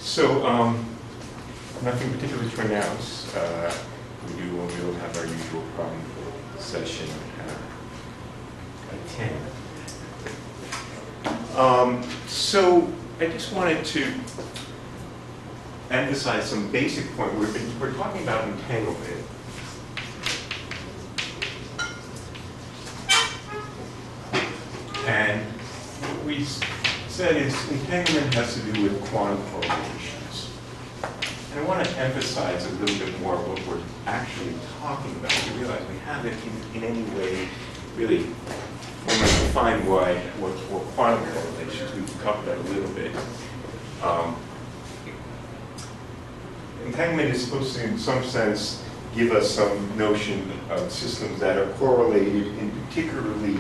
So, nothing particularly to announce. We'll have our usual problem session at 10. So, I just wanted to emphasize some basic point. We're talking about entanglement. And what we said is entanglement has to do with quantum correlations. And I want to emphasize a little bit more what we're actually talking about. You realize we haven't in any way really defined what quantum correlations. We've covered that a little bit. Entanglement is supposed to, in some sense, give us some notion of systems that are correlated in particularly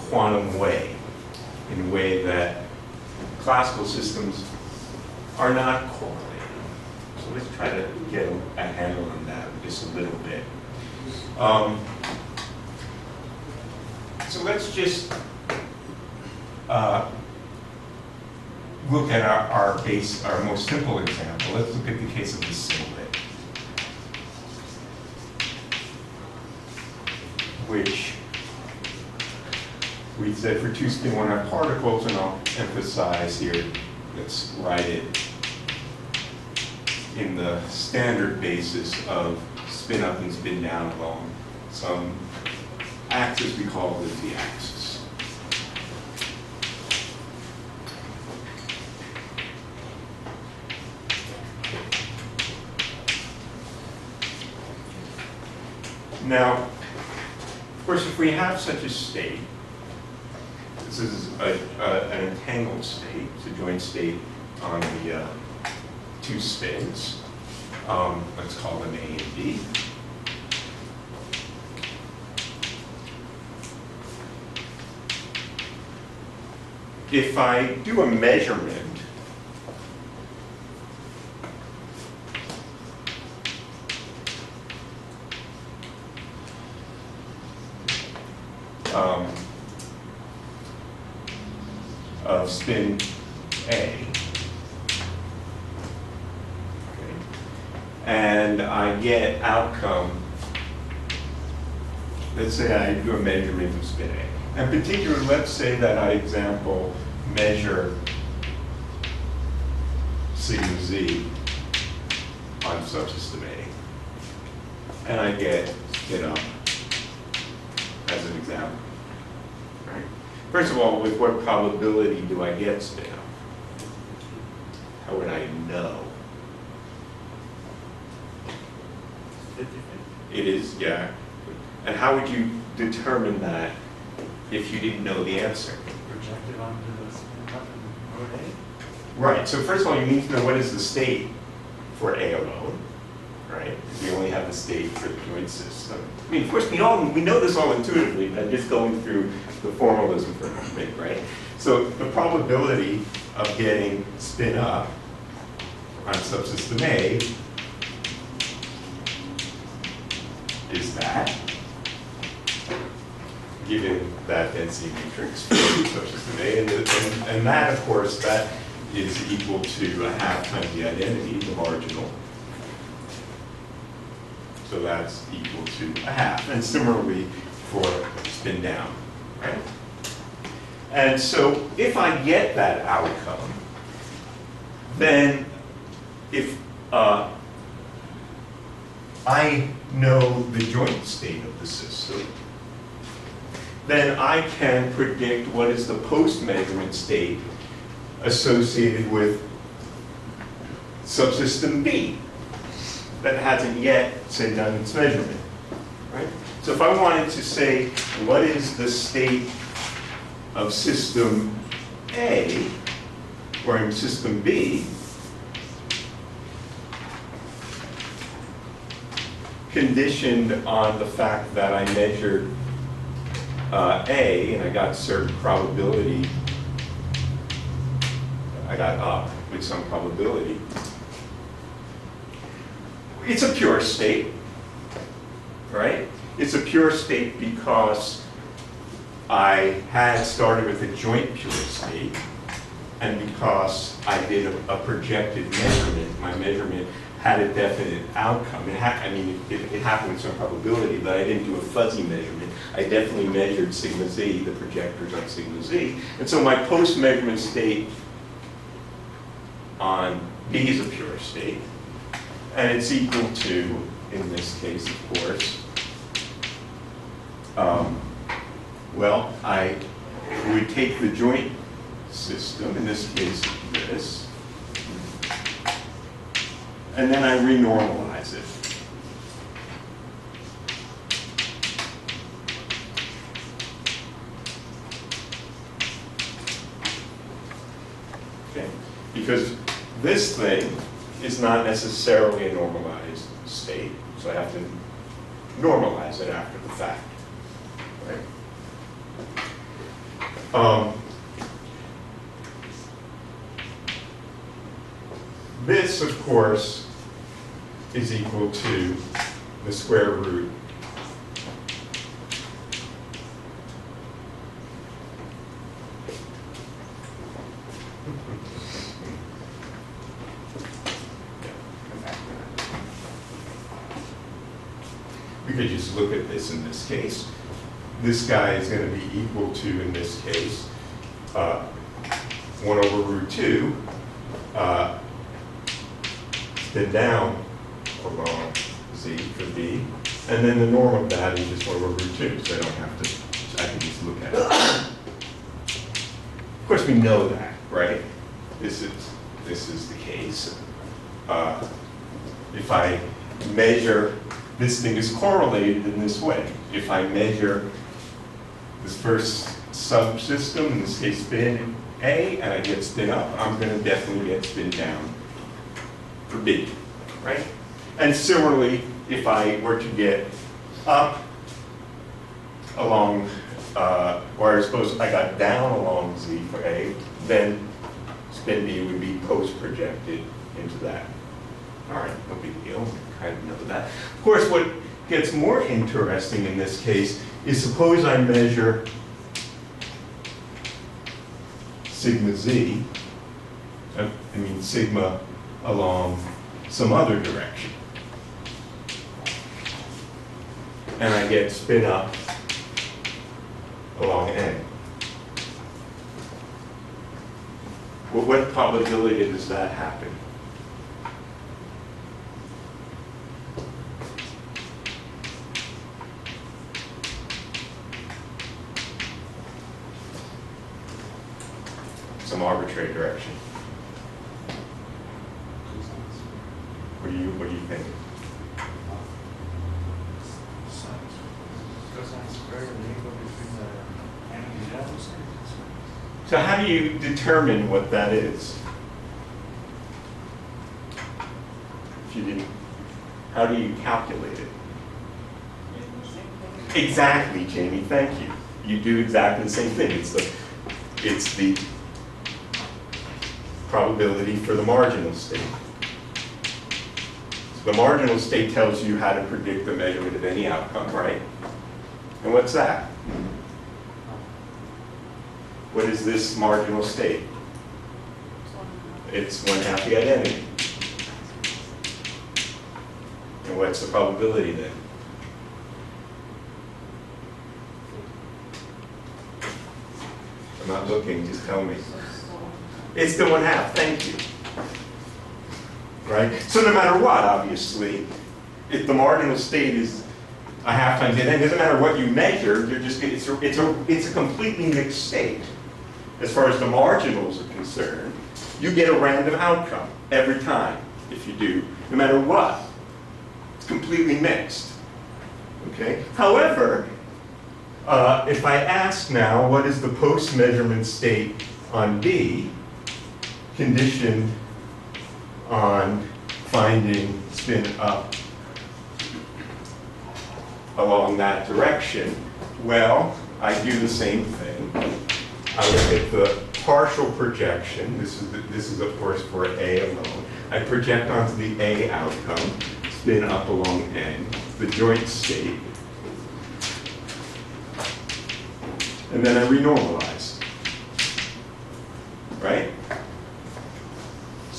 quantum way, in a way that classical systems are not correlated. So let's try to get a handle on that just a little bit. So let's just look at our most simple example. Let's look at the case of the singlet, which we said for two spin 1 particles, and I'll emphasize here, let's write it in the standard basis of spin up and spin down along some axis we call the z-axis. Now, of course, if we have such a state, this is an entangled state, it's a joint state on the two spins. Let's call them A and B. If I do a measurement of spin A, okay, and I get outcome, let's say I do a measurement of spin A. In particular, let's say that I measure sigma z on subsystem A, and I get spin up as an example. Right? First of all, with what probability do I get spin up? How would I know? 50-50. It is, yeah. And how would you determine that if you didn't know the answer? Projected onto the spin button mode A. Right, so first of all, you need to know what is the state for A alone, right? Because we only have the state for the joint system. I mean, of course, we know this all intuitively, but just going through the formalism for a moment, right? So the probability of getting spin up on subsystem A is that, given that density matrix for subsystem A, and that, of course, that is equal to a half times the identity, the marginal. So that's equal to a half. And similarly for spin down, right? And so if I get that outcome, then if I know the joint state of the system, then I can predict what is the post-measurement state associated with subsystem B that hasn't yet, say, done its measurement, right? So if I wanted to say, what is the state of system A, or in system B, conditioned on the fact that I measured A, and I got certain probability, I got up with some probability. It's a pure state, right? It's a pure state because I had started with a joint pure state, and because I did a projected measurement, my measurement had a definite outcome. It happened with some probability, but I didn't do a fuzzy measurement. I definitely measured sigma z, the projectors on sigma z. And so my post-measurement state on B is a pure state. And it's equal to, in this case, of course, well, I would take the joint system, in this case, this, and then I renormalize it. Okay? Because this thing is not necessarily a normalized state, so I have to normalize it after the fact. Right? This, of course, is equal to the square root we could just look at this in this case. This guy is going to be equal to, in this case, 1 over root 2, spin down along z for b, and then the norm of that is just 1 over root 2, so I don't have to, I can just look at it. Of course, we know that, right? This is the case. If I measure, this thing is correlated in this way. If I measure this first subsystem, in this case spin A, and I get spin up, I'm going to definitely get spin down for B, right? And similarly, if I were to get up along, or I suppose I got down along Z for A, then spin B would be post-projected into that. All right, no big deal, kind of know that. Of course, what gets more interesting in this case is suppose I measure sigma z, I mean sigma along some other direction. And I get spin up along N. Well, what probability does that happen? Some arbitrary direction. What do you think? So how do you determine what that is? If you didn't, how do you calculate it? Exactly, Jamie, thank you. You do exactly the same thing. It's the probability for the marginal state. So the marginal state tells you how to predict the measurement of any outcome, right? And what's that? What is this marginal state? It's 1/2 the identity. And what's the probability then? I'm not looking, just tell me. It's the 1/2, thank you. Right? So no matter what, obviously, if the marginal state is 1/2 times n, it doesn't matter what you measure, you're just it's a completely mixed state. As far as the marginals are concerned, you get a random outcome every time if you do, no matter what. It's completely mixed. Okay? However, if I ask now, what is the post-measurement state on B, conditioned on finding spin up along that direction, well, I do the same thing. I look at the partial projection. This is of course for A alone. I project onto the A outcome, spin up along N, the joint state, and then I renormalize. Right?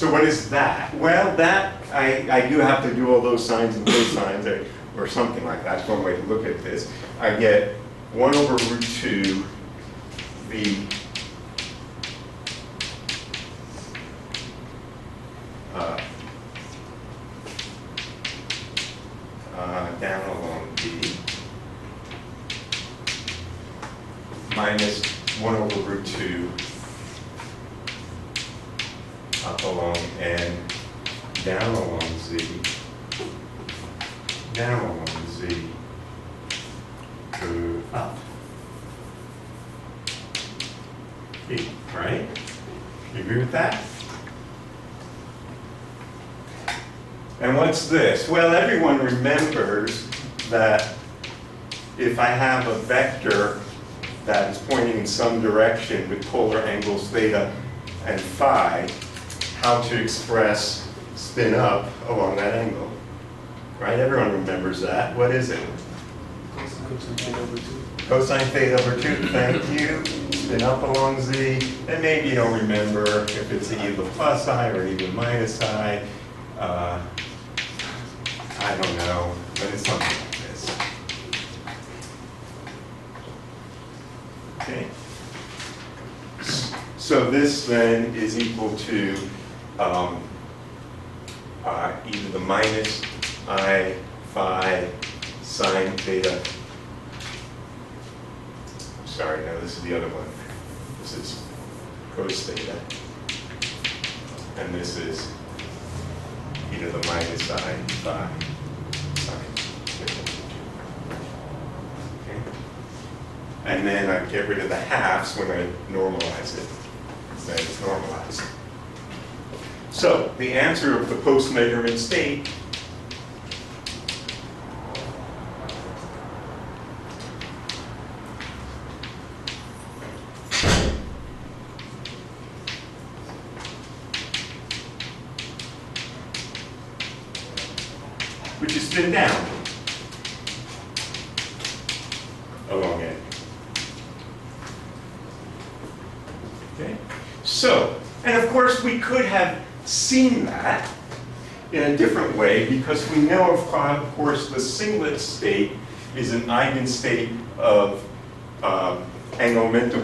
So what is that? Well, that, I do have to do all those sines and cosines or something like that. That's one way to look at this. I get 1 over root 2 v down along v minus 1 over root 2 up along n, down along z, down along z, to up. E, right? You agree with that? And what's this? Well, everyone remembers that if I have a vector that is pointing in some direction with polar angles theta and phi, how to express spin up along that angle. Right? Everyone remembers that. What is it? Cosine theta over 2. Cosine theta over 2, thank you. Spin up along z. And maybe you don't remember if it's either plus I or either minus I. I don't know, but it's something like this. Okay. So this then is equal to either the minus I phi sine theta. Sorry, no, this is the other one. This is cos theta. And this is e to the minus I phi sine theta. Okay. And then I get rid of the halves when I normalize it. Then it's normalized. So the answer of the post-measurement state which is spin down along it. Okay? So, and of course we could have seen that in a different way because we know, of course, the singlet state is an eigenstate of angular momentum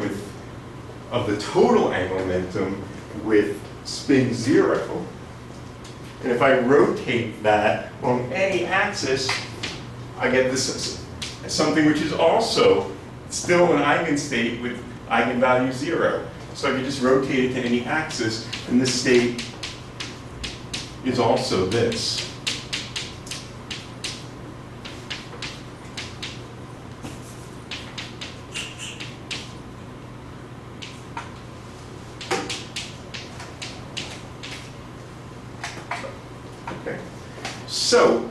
of the total angular momentum with spin 0. And if I rotate that along any axis, I get this something which is also still an eigenstate with eigenvalue 0. So I can just rotate it to any axis, and this state is also this. Okay. So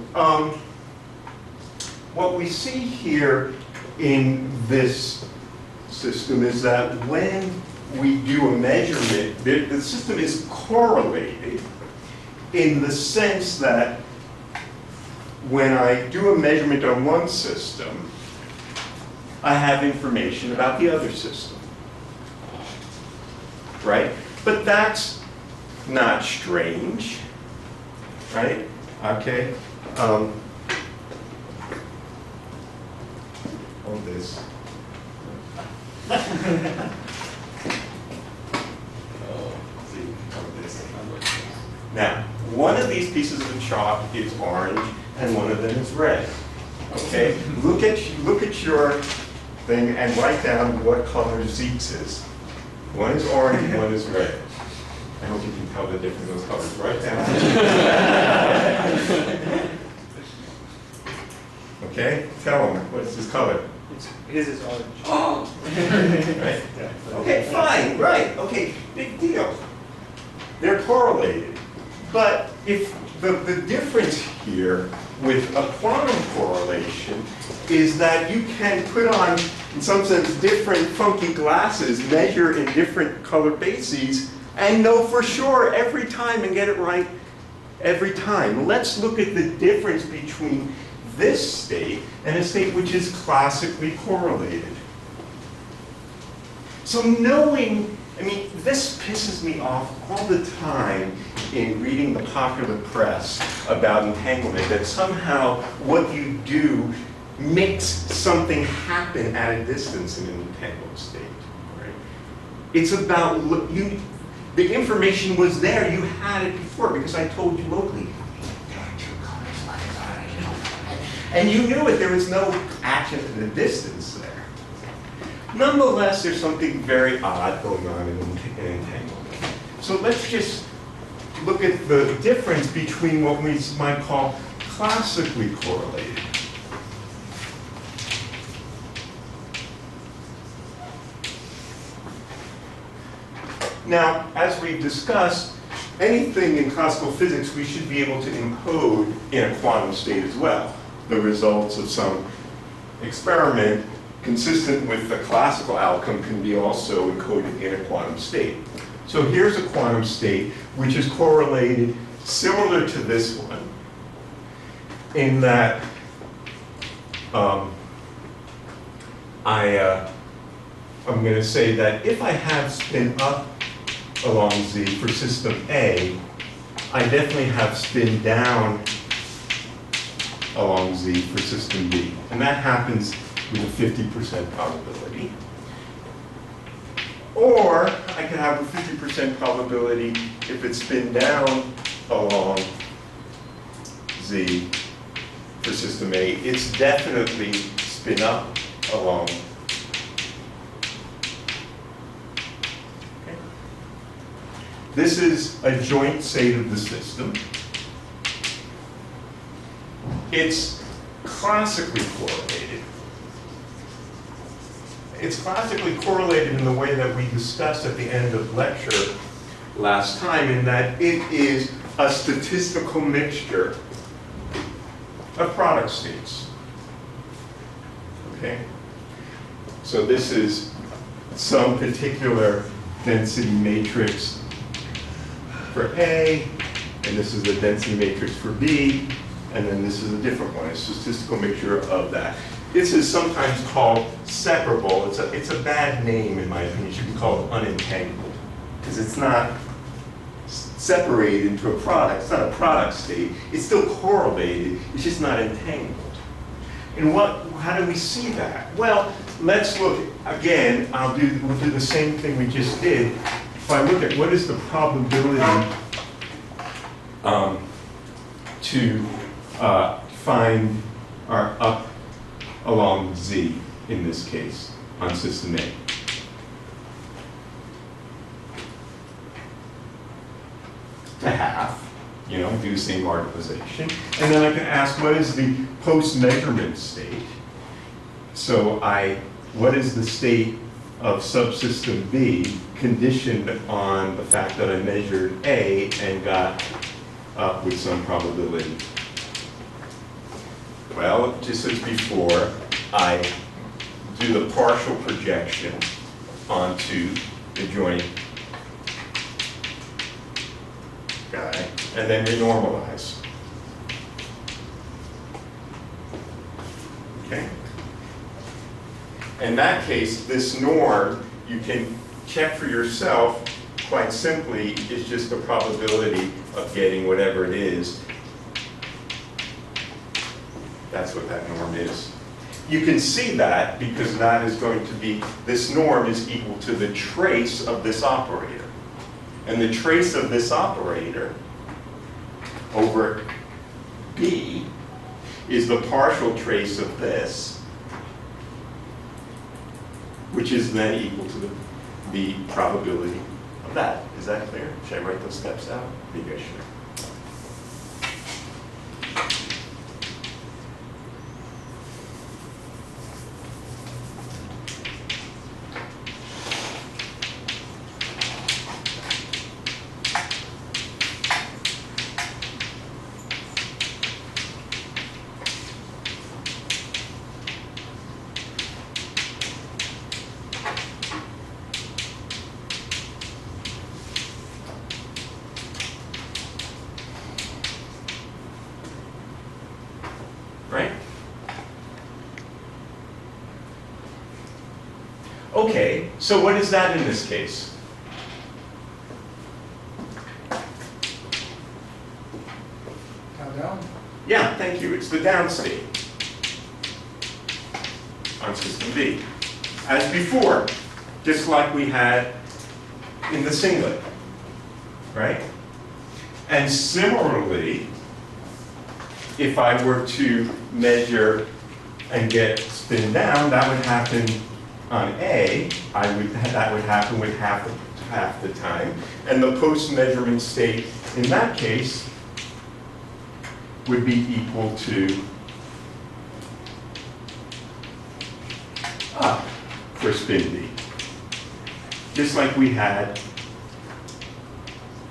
what we see here in this system is that when we do a measurement, the system is correlated in the sense that when I do a measurement on one system, I have information about the other system. Right? But that's not strange. Right? Okay. Hold this. Now, one of these pieces of chalk is orange, and one of them is red. Okay, look at your thing and write down what color Zeke's is. One is orange, and one is red. I hope you can tell the difference in those colors. Write down. Okay, tell him what's his color. His is orange. Oh. Right. Okay, fine. Right. Okay. Big deal. They're correlated. But if the difference here with a quantum correlation is that you can put on, in some sense, different funky glasses, measure in different color bases, and know for sure every time and get it right every time. Let's look at the difference between this state and a state which is classically correlated. So knowing, I mean, this pisses me off all the time in reading the popular press about entanglement that somehow what you do makes something happen at a distance in an entangled state. Right? It's about, the information was there, you had it before because I told you locally. And you knew it, there was no action at a distance there. Nonetheless, there's something very odd going on in entanglement. So let's just look at the difference between what we might call classically correlated. Now, as we've discussed, anything in classical physics we should be able to encode in a quantum state as well. The results of some experiment consistent with the classical outcome can be also encoded in a quantum state. So here's a quantum state which is correlated similar to this one in that I'm going to say that if I have spin up along Z for system A, I definitely have spin down along Z for system B. And that happens with a 50% probability. Or I can have a 50% probability if it's spin down along Z for system A. It's definitely spin up along. Okay. This is a joint state of the system. It's classically correlated. It's classically correlated in the way that we discussed at the end of lecture last time, in that it is a statistical mixture of product states. Okay? So this is some particular density matrix for A, and this is the density matrix for B, and then this is a different one, a statistical mixture of that. This is sometimes called separable. It's a bad name, in my opinion. It should be called unentangled, because it's not separated into a product. It's not a product state. It's still correlated. It's just not entangled. And how do we see that? Well, let's look again. We'll do the same thing we just did. If I look at what is the probability to find our up along Z in this case on system A. To half, do the same articulation. And then I can ask, what is the post-measurement state? So what is the state of subsystem B conditioned on the fact that I measured A and got up with some probability? Well, just as before, I do the partial projection onto the joint guy, and then renormalize. Okay? In that case, this norm, you can check for yourself quite simply, is just the probability of getting whatever it is. That's what that norm is. You can see that because that is going to be, this norm is equal to the trace of this operator. And the trace of this operator over B is the partial trace of this, which is then equal to the probability of that. Is that clear? Should I write those steps out? Maybe I should. Okay, so what is that in this case? How down? Yeah, thank you. It's the down state on system B. As before, just like we had in the singlet, right? And similarly, if I were to measure and get spin down, that would happen on A. That would happen with half the time. And the post-measurement state in that case would be equal to up for spin B, just like we had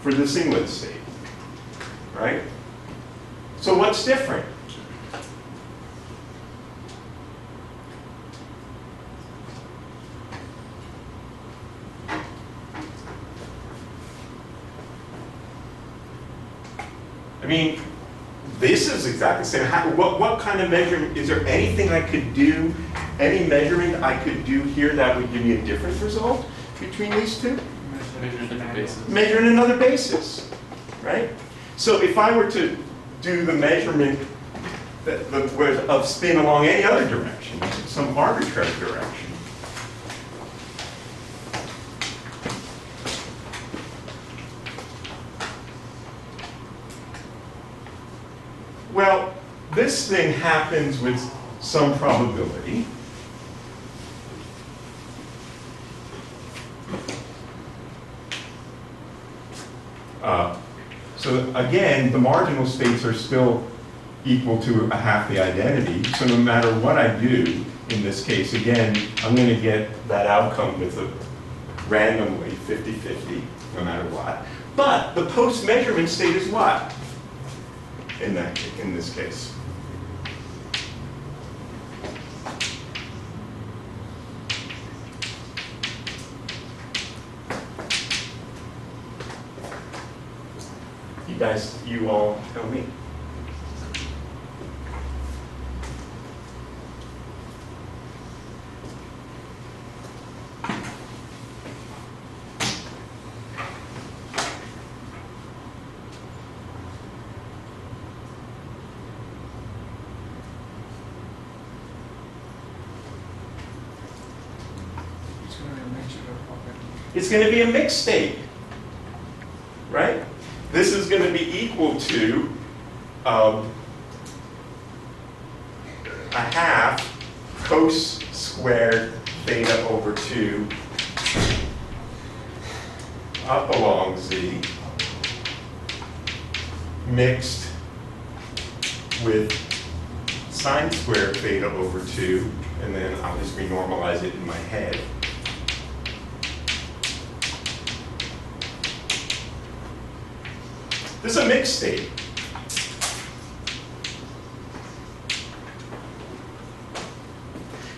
for the singlet state, right? So what's different? I mean, this is exactly the same. What kind of measurement, is there anything I could do, any measurement I could do here that would give me a different result between these two? Measure different bases. Measure in another basis, right? So if I were to do the measurement of spin along any other direction, some arbitrary direction, well, this thing happens with some probability. So again, the marginal states are still equal to a half the identity. So no matter what I do in this case, again, I'm going to get that outcome with a randomly 50-50, no matter what. But the post-measurement state is what? In this case. You all tell me. It's going to be a mixed state, right? This is going to be equal to a half cos squared theta over 2 up along z mixed with sine squared theta over 2, and then I'll just renormalize it in my head. This is a mixed state.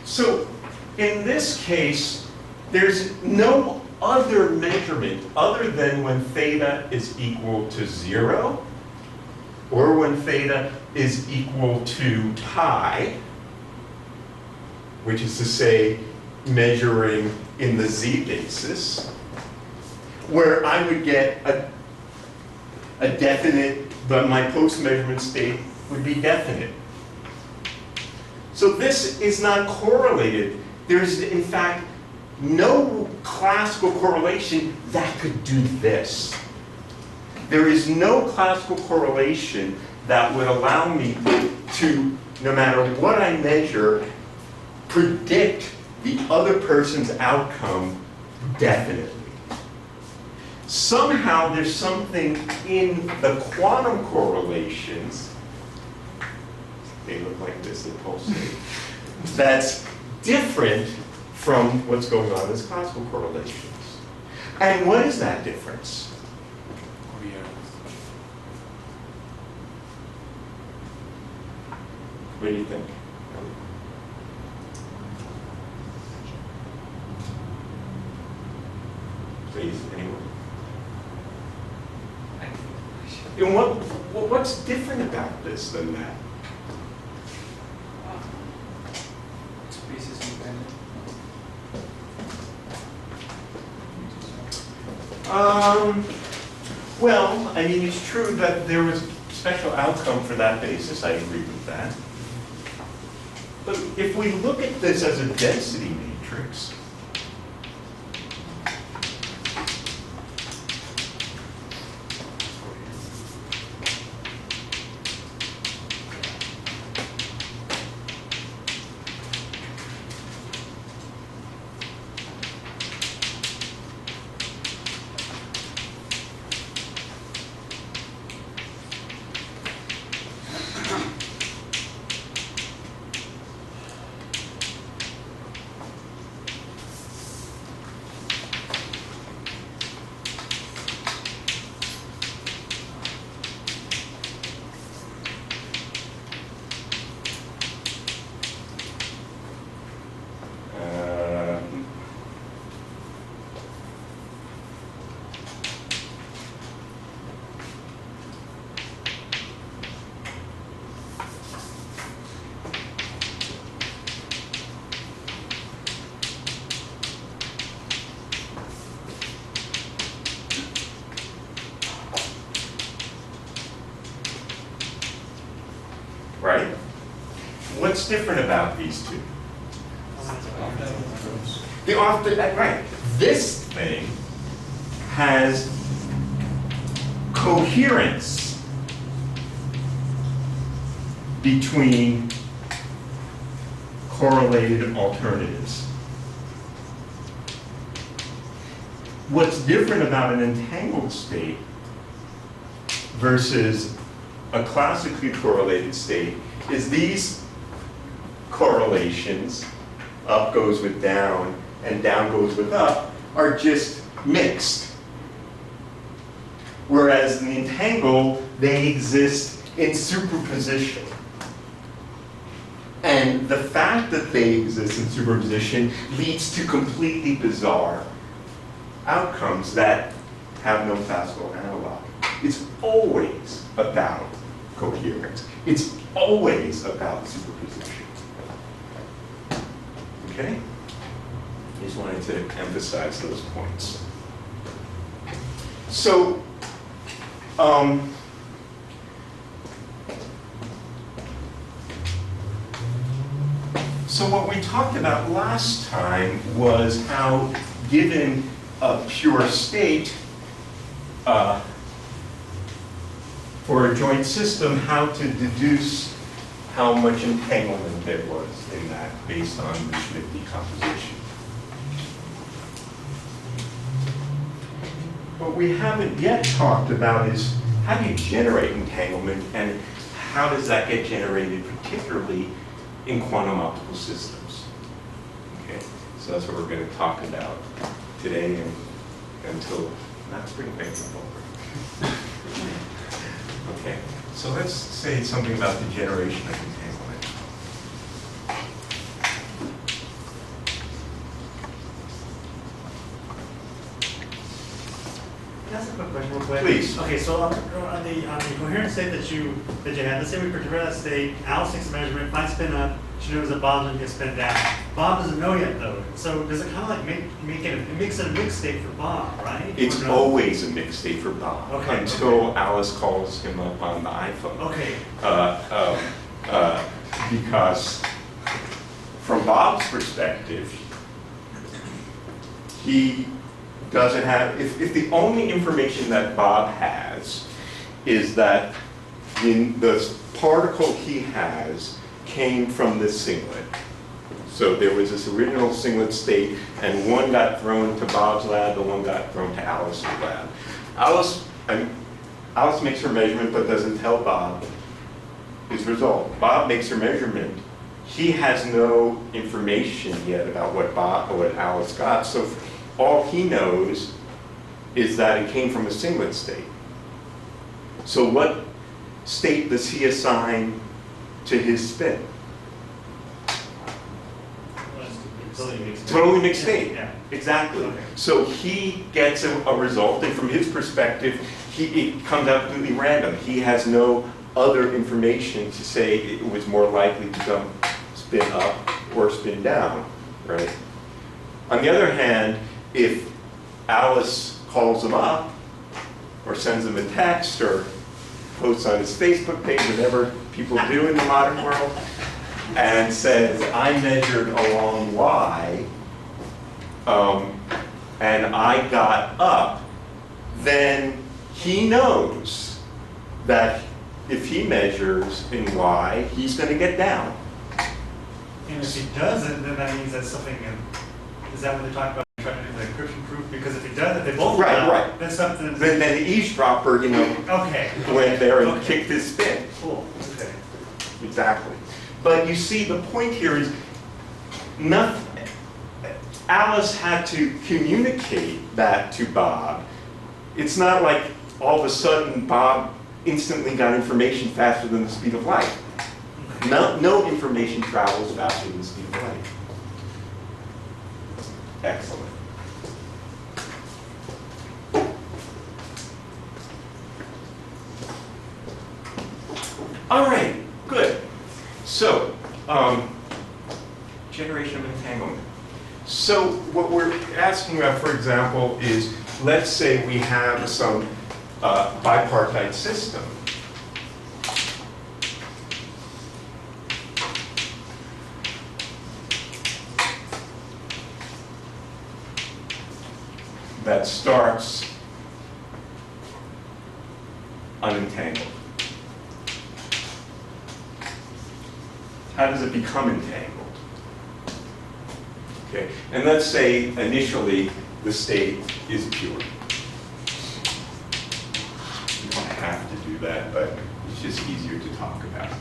So in this case, there's no other measurement other than when theta is equal to 0 or when theta is equal to pi, which is to say measuring in the z basis, where I would get a definite, but my post-measurement state would be definite. So this is not correlated. There's, in fact, no classical correlation that could do this. There is no classical correlation that would allow me to, no matter what I measure, predict the other person's outcome definitely. Somehow there's something in the quantum correlations, they look like this, the pulsate, that's different from what's going on as classical correlations. And what is that difference? What do you think? Please, anyone? And what's different about this than that? Basis independent. Well, I mean, it's true that there was special outcome for that basis, I agree with that. But if we look at this as a density matrix, right? What's different about these two? Right. This thing has coherence between correlated alternatives. What's different about an entangled state versus a classically correlated state is these correlations, up goes with down and down goes with up, are just mixed. Whereas in the entangled, they exist in superposition. And the fact that they exist in superposition leads to completely bizarre outcomes that have no classical analog. It's always about coherence. It's always about superposition. Okay? I just wanted to emphasize those points. So, what we talked about last time was how, given a pure state, for a joint system, how to deduce how much entanglement there was in that based on the Schmidt decomposition. What we haven't yet talked about is how do you generate entanglement and how does that get generated, particularly in quantum optical systems. Okay, so that's what we're going to talk about today and until not spring break over. Okay, so let's say something about the generation of entanglement. Can I ask a quick question real quick? Please. Okay, so on the coherent state that you had, let's say we perturb that state, Alice takes a measurement, finds spin up, she knows that Bob doesn't get spin down. Bob doesn't know yet though. So does it kind of like make it makes it a mixed state for Bob, right? It's always a mixed state for Bob until Alice calls him up on the iPhone. Okay. Because from Bob's perspective, he doesn't have, if the only information that Bob has is that the particle he has came from this singlet. So there was this original singlet state, and one got thrown to Bob's lab, and one got thrown to Alice's lab. Alice makes her measurement, but doesn't tell Bob his result. Bob makes her measurement. He has no information yet about what Alice got. So all he knows is that it came from a singlet state. So what state does he assign to his spin? Totally mixed state. Yeah. Exactly. Okay. So he gets a result, and from his perspective, it comes out completely random. He has no other information to say it was more likely to spin up or spin down, right? On the other hand, if Alice calls him up or sends him a text or posts on his Facebook page, whatever people do in the modern world, and says, I measured along Y, and I got up, then he knows that if he measures in Y, he's going to get down. And if he doesn't, then that means that something, is that what they're talking about, trying to do the encryption proof? Because if he does, if they both go down, Right. then something. Then the eavesdropper, Okay. went there and Okay. kicked his spin. Cool, okay. Exactly. But you see, the point here is, Alice had to communicate that to Bob. It's not like all of a sudden Bob instantly got information faster than the speed of light. No information travels faster than the speed of light. Excellent. All right, good. So, generation of entanglement. So what we're asking about, for example, is let's say we have some bipartite system. That starts unentangled. How does it become entangled? Okay, and let's say initially the state is pure. You don't have to do that, but it's just easier to talk about.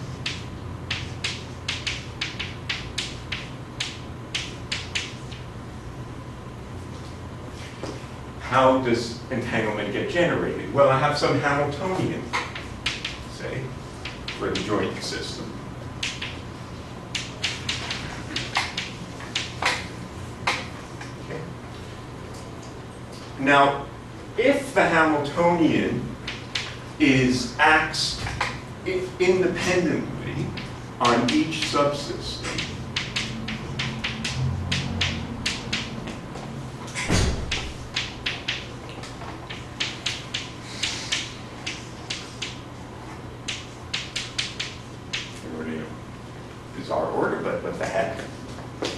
How does entanglement get generated? Well, I have some Hamiltonian, say, for the joint system. Okay. Now, if the Hamiltonian acts independently on each subsystem, bizarre order, but what the heck.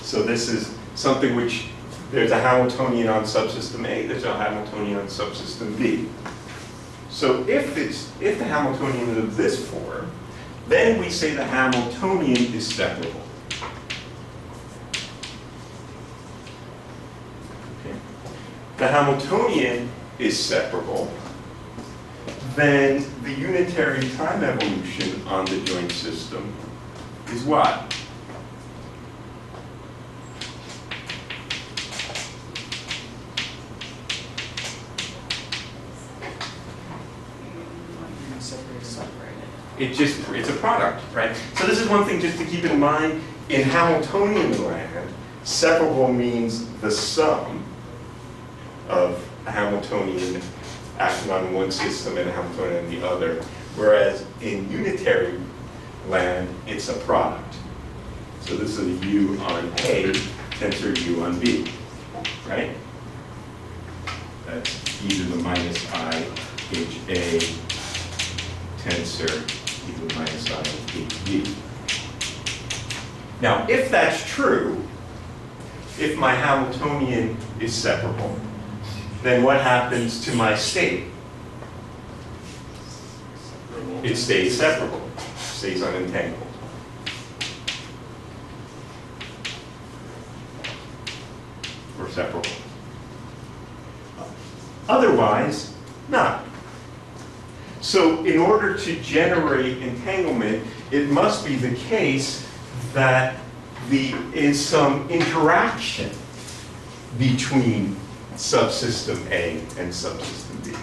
So this is something which, there's a Hamiltonian on subsystem A, there's a Hamiltonian on subsystem B. So if the Hamiltonian is of this form, then we say the Hamiltonian is separable. Okay. The Hamiltonian is separable, then the unitary time evolution on the joint system is what? It's a product, right? So this is one thing just to keep in mind. In Hamiltonian land, separable means the sum of a Hamiltonian acting on one system and a Hamiltonian on the other, whereas in unitary land, it's a product. So this is a U on A tensor U on B, right? That's e to the minus I H A tensor e to the minus I H B. Now, if that's true, if my Hamiltonian is separable, then what happens to my state? It stays separable, stays unentangled. Or separable. Otherwise, not. So in order to generate entanglement, it must be the case that there is some interaction between subsystem A and subsystem B.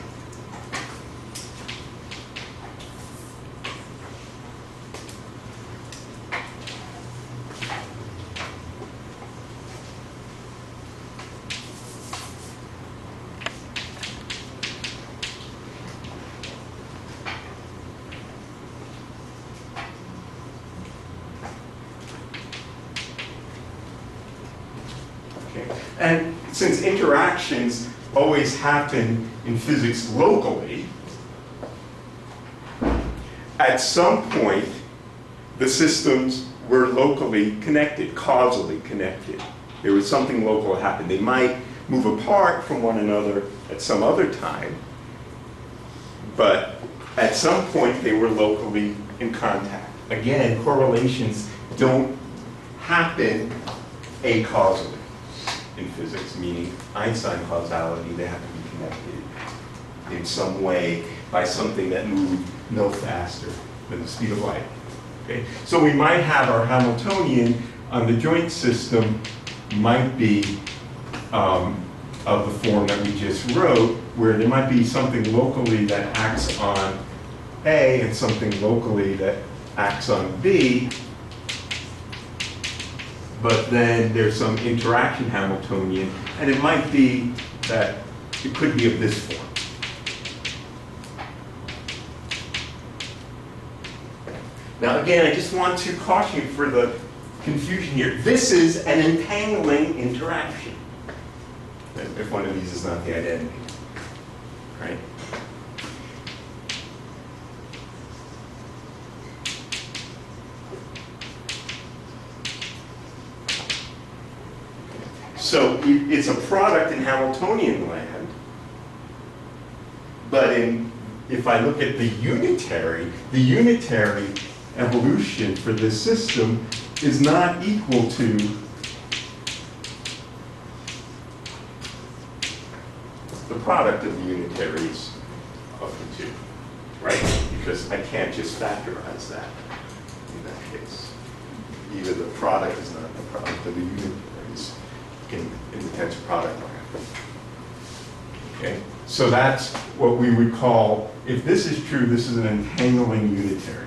And since interactions always happen in physics locally, at some point, the systems were locally connected, causally connected. There was something local that happened. They might move apart from one another at some other time, but at some point they were locally in contact. Again, correlations don't happen acausally in physics, meaning Einstein causality, they have to be connected in some way by something that moved no faster than the speed of light. Okay? So we might have our Hamiltonian on the joint system might be of the form that we just wrote, where there might be something locally that acts on A and something locally that acts on B, but then there's some interaction Hamiltonian, and it might be that it could be of this form. Now again, I just want to caution you for the confusion here. This is an entangling interaction. If one of these is not the identity, right? So it's a product in Hamiltonian land, but if I look at the unitary evolution for this system is not equal to the product of the unitaries of the two, right? Because I can't just factorize that in that case. Either the product is not the product of the unitaries in the tensor product line. Okay, so that's what we would call, if this is true, this is an entangling unitary.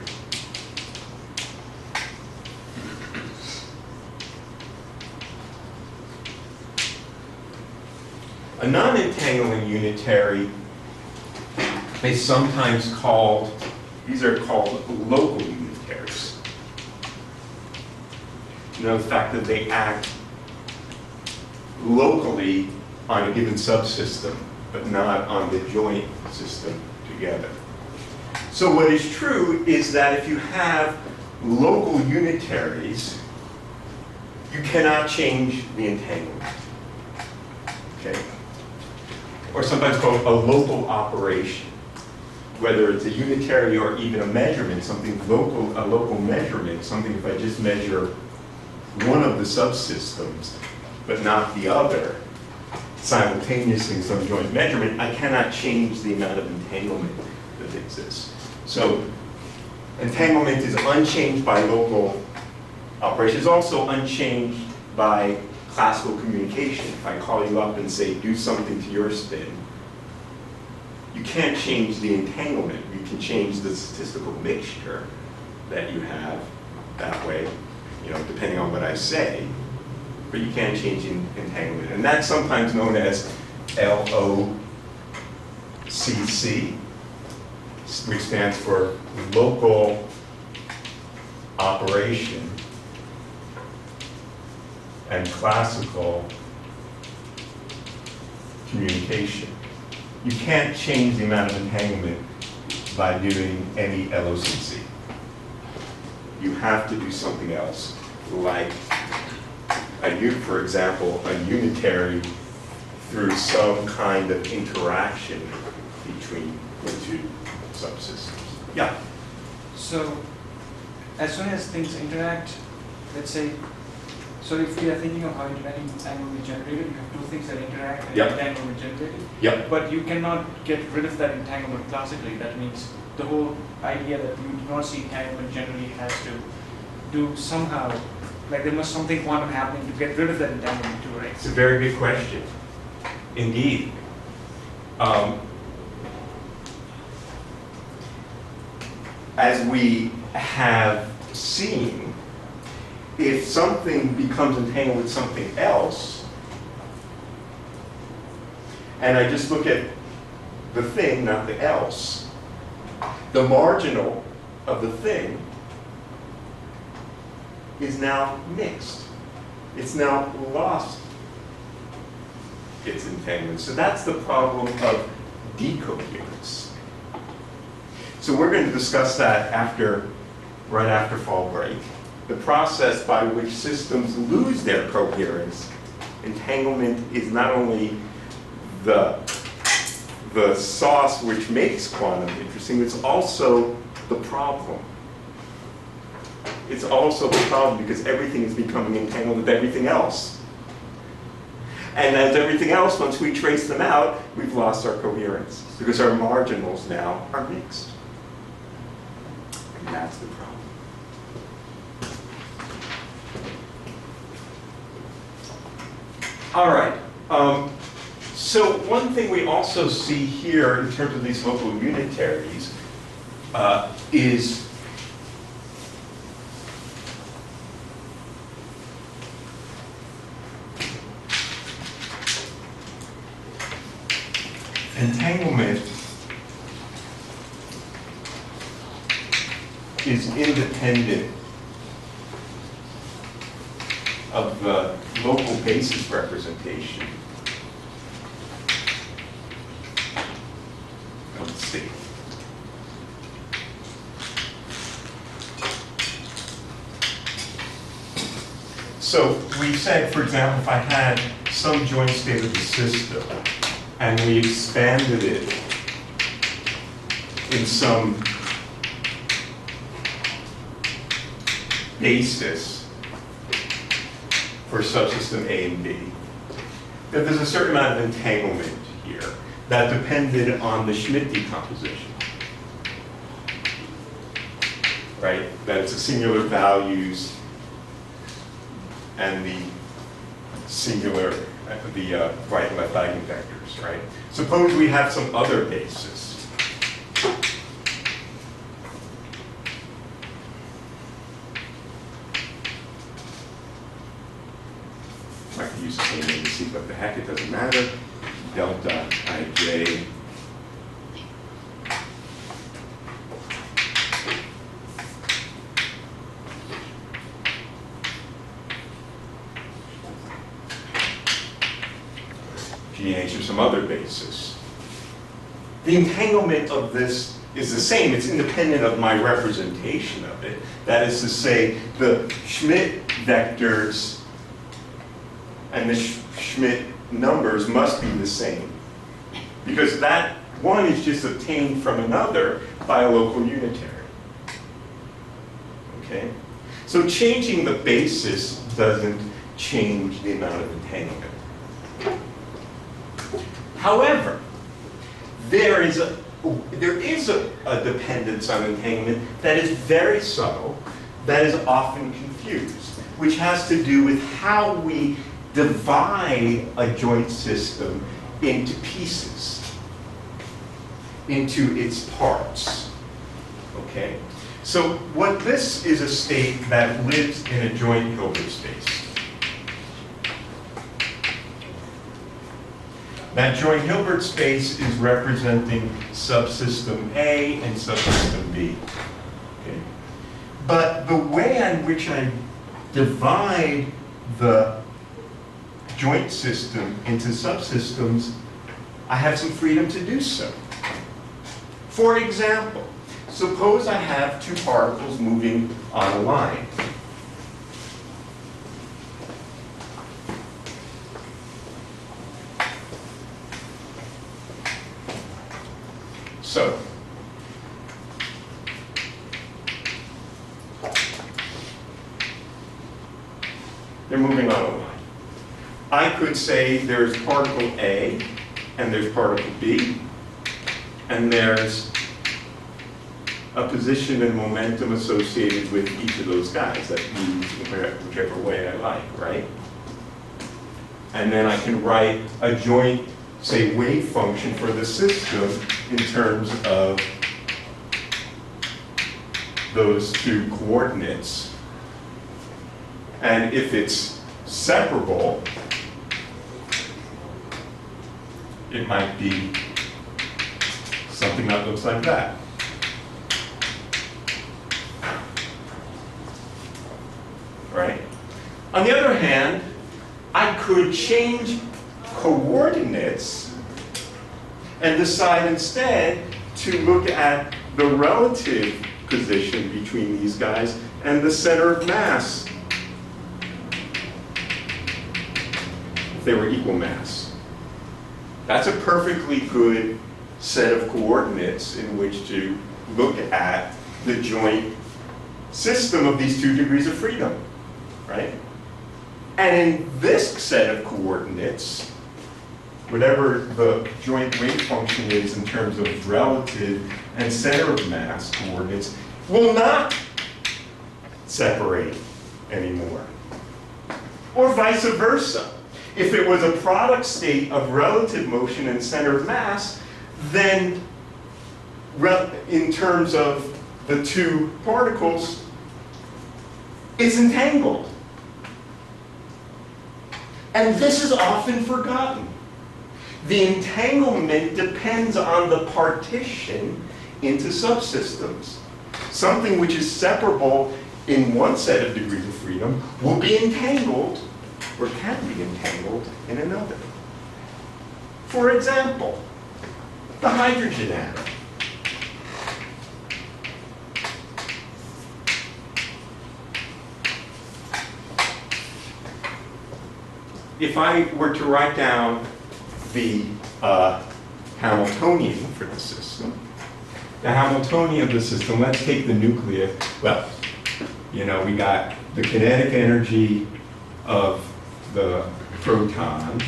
A non-entangling unitary is sometimes called, these are called local unitaries. You know, the fact that they act locally on a given subsystem, but not on the joint system together. So what is true is that if you have local unitaries, you cannot change the entanglement. Okay? Or sometimes called a local operation. Whether it's a unitary or even a measurement, something local, a local measurement, something if I just measure one of the subsystems, but not the other, simultaneously in some joint measurement, I cannot change the amount of entanglement that exists. So entanglement is unchanged by local operation. It's also unchanged by classical communication. If I call you up and say, do something to your spin, you can't change the entanglement. You can change the statistical mixture that you have that way, you know, depending on what I say, but you can't change entanglement. And that's sometimes known as LOCC, which stands for local operation and classical communication. You can't change the amount of entanglement by doing any LOCC. You have to do something else, like for example, a unitary through some kind of interaction between the two subsystems. Yeah? So, as soon as things interact, let's say, so if we are thinking of how entanglement is generated, you have two things that interact and Yep. entanglement generated. Yep. But you cannot get rid of that entanglement classically. That means the whole idea that you do not see entanglement generally has to do somehow, like there must something quantum happening to get rid of that entanglement too, right? It's a very good question. Indeed. As we have seen, if something becomes entangled with something else, and I just look at the thing, not the else, the marginal of the thing is now mixed. It's now lost its entanglement. So that's the problem of decoherence. So we're going to discuss that right after fall break. The process by which systems lose their coherence. Entanglement is not only the sauce which makes quantum interesting, it's also the problem. It's also the problem because everything is becoming entangled with everything else. And as everything else, once we trace them out, we've lost our coherence because our marginals now are mixed. And that's the problem. All right. So one thing we also see here in terms of these local unitaries is entanglement is independent of the local basis representation of the state. So we said, for example, if I had some joint state of the system and we expanded it in some basis for subsystem A and B, that there's a certain amount of entanglement here that depended on the Schmidt decomposition, right? That it's the singular values and the singular, the right and left eigenvectors, right? Suppose we have some other basis. I could use the same name to see, but the heck, it doesn't matter. Delta ij GH or some other basis. The entanglement of this is the same. It's independent of my representation of it. That is to say, the Schmidt vectors and the Schmidt numbers must be the same. Because that one is just obtained from another by a local unitary. Okay? So changing the basis doesn't change the amount of entanglement. However, there is a dependence on entanglement that is very subtle, that is often confused, which has to do with how we divide a joint system into pieces, into its parts. Okay? So what this is a state that lives in a joint Hilbert space. That joint Hilbert space is representing subsystem A and subsystem B. Okay? But the way in which I divide the joint system into subsystems, I have some freedom to do so. For example, suppose I have two particles moving on a line. So, they're moving on a line. I could say there's particle A, and there's particle B, and there's a position and momentum associated with each of those guys that moves whichever way I like, right? And then I can write a joint, say, wave function for the system in terms of those two coordinates. And if it's separable, it might be something that looks like that. Right? On the other hand, I could change coordinates and decide instead to look at the relative position between these guys and the center of mass if they were equal mass. That's a perfectly good set of coordinates in which to look at the joint system of these two degrees of freedom, right? And in this set of coordinates, whatever the joint wave function is in terms of relative and center of mass coordinates, will not separate anymore. Or vice versa. If it was a product state of relative motion and center of mass, then in terms of the two particles, it's entangled. And this is often forgotten. The entanglement depends on the partition into subsystems. Something which is separable in one set of degrees of freedom will be entangled, or can be entangled, in another. For example, the hydrogen atom. If I were to write down the Hamiltonian for the system, the Hamiltonian of the system, let's take the nucleus. Well, you know, we got the kinetic energy of the proton.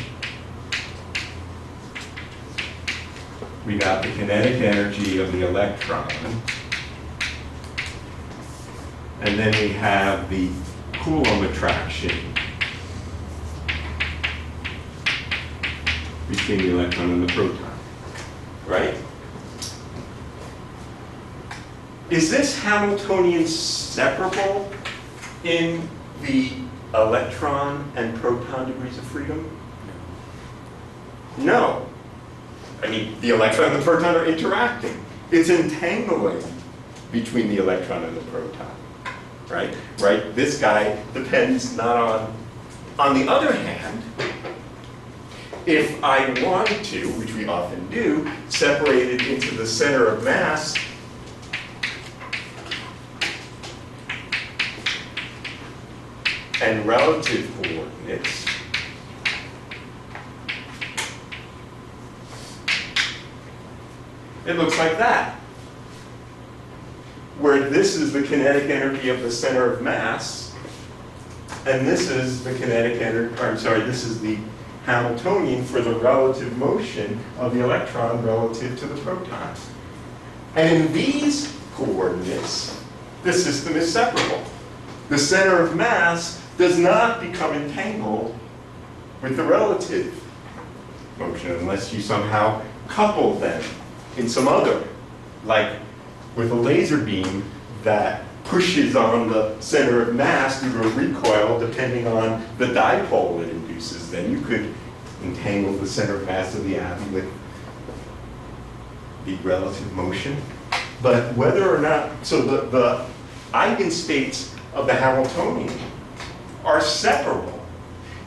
We got the kinetic energy of the electron. And then we have the Coulomb attraction between the electron and the proton, right? Is this Hamiltonian separable in the electron and proton degrees of freedom? No. I mean, the electron and the proton are interacting. It's entangling between the electron and the proton, right? Right? This guy depends not on. On the other hand, if I wanted to, which we often do, separate it into the center of mass, and relative coordinates, it looks like that, where this is the kinetic energy of the center of mass, and this is the kinetic energy, I'm sorry, this is the Hamiltonian for the relative motion of the electron relative to the proton. And in these coordinates, the system is separable. The center of mass does not become entangled with the relative motion unless you somehow couple them in some other, like with a laser beam that pushes on the center of mass due to a recoil depending on the dipole it induces. Then you could entangle the center of mass of the atom with the relative motion. But whether or not, so the eigenstates of the Hamiltonian are separable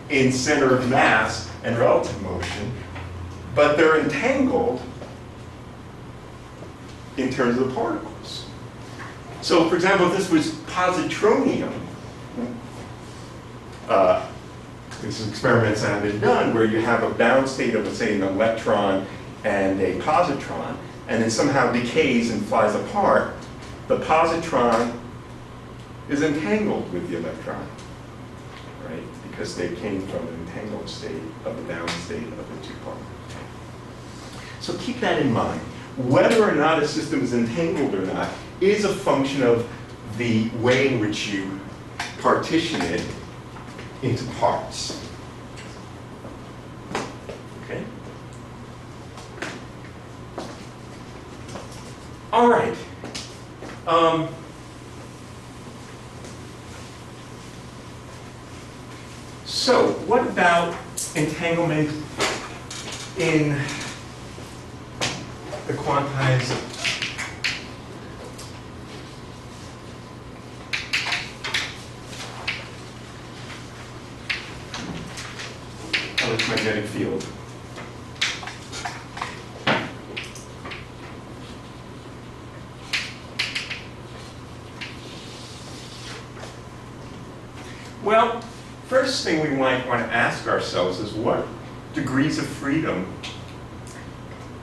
in center of mass and relative motion, but they're entangled in terms of the particles. So, for example, if this was positronium, these experiments that have been done where you have a bound state of, let's say, an electron and a positron, and then somehow decays and flies apart, the positron is entangled with the electron, right? Because they came from an entangled state of the bound state of the two particles. So keep that in mind. Whether or not a system is entangled or not is a function of the way in which you partition it into parts. Okay? All right. So what about entanglement in the quantized electromagnetic field? Well, first thing we might want to ask ourselves is what degrees of freedom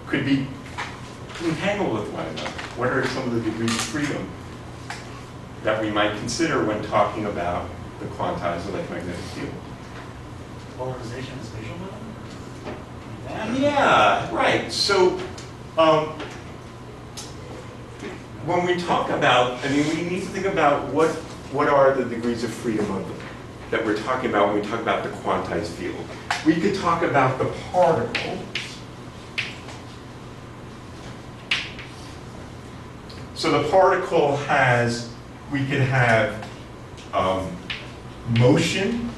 could be entangled with one another? What are some of the degrees of freedom that we might consider when talking about the quantized electromagnetic field? Polarization and spatial mode? Yeah, right. So when we talk about, I mean, we need to think about what are the degrees of freedom that we're talking about when we talk about the quantized field. We could talk about the particle. So the particle has, we can have motion,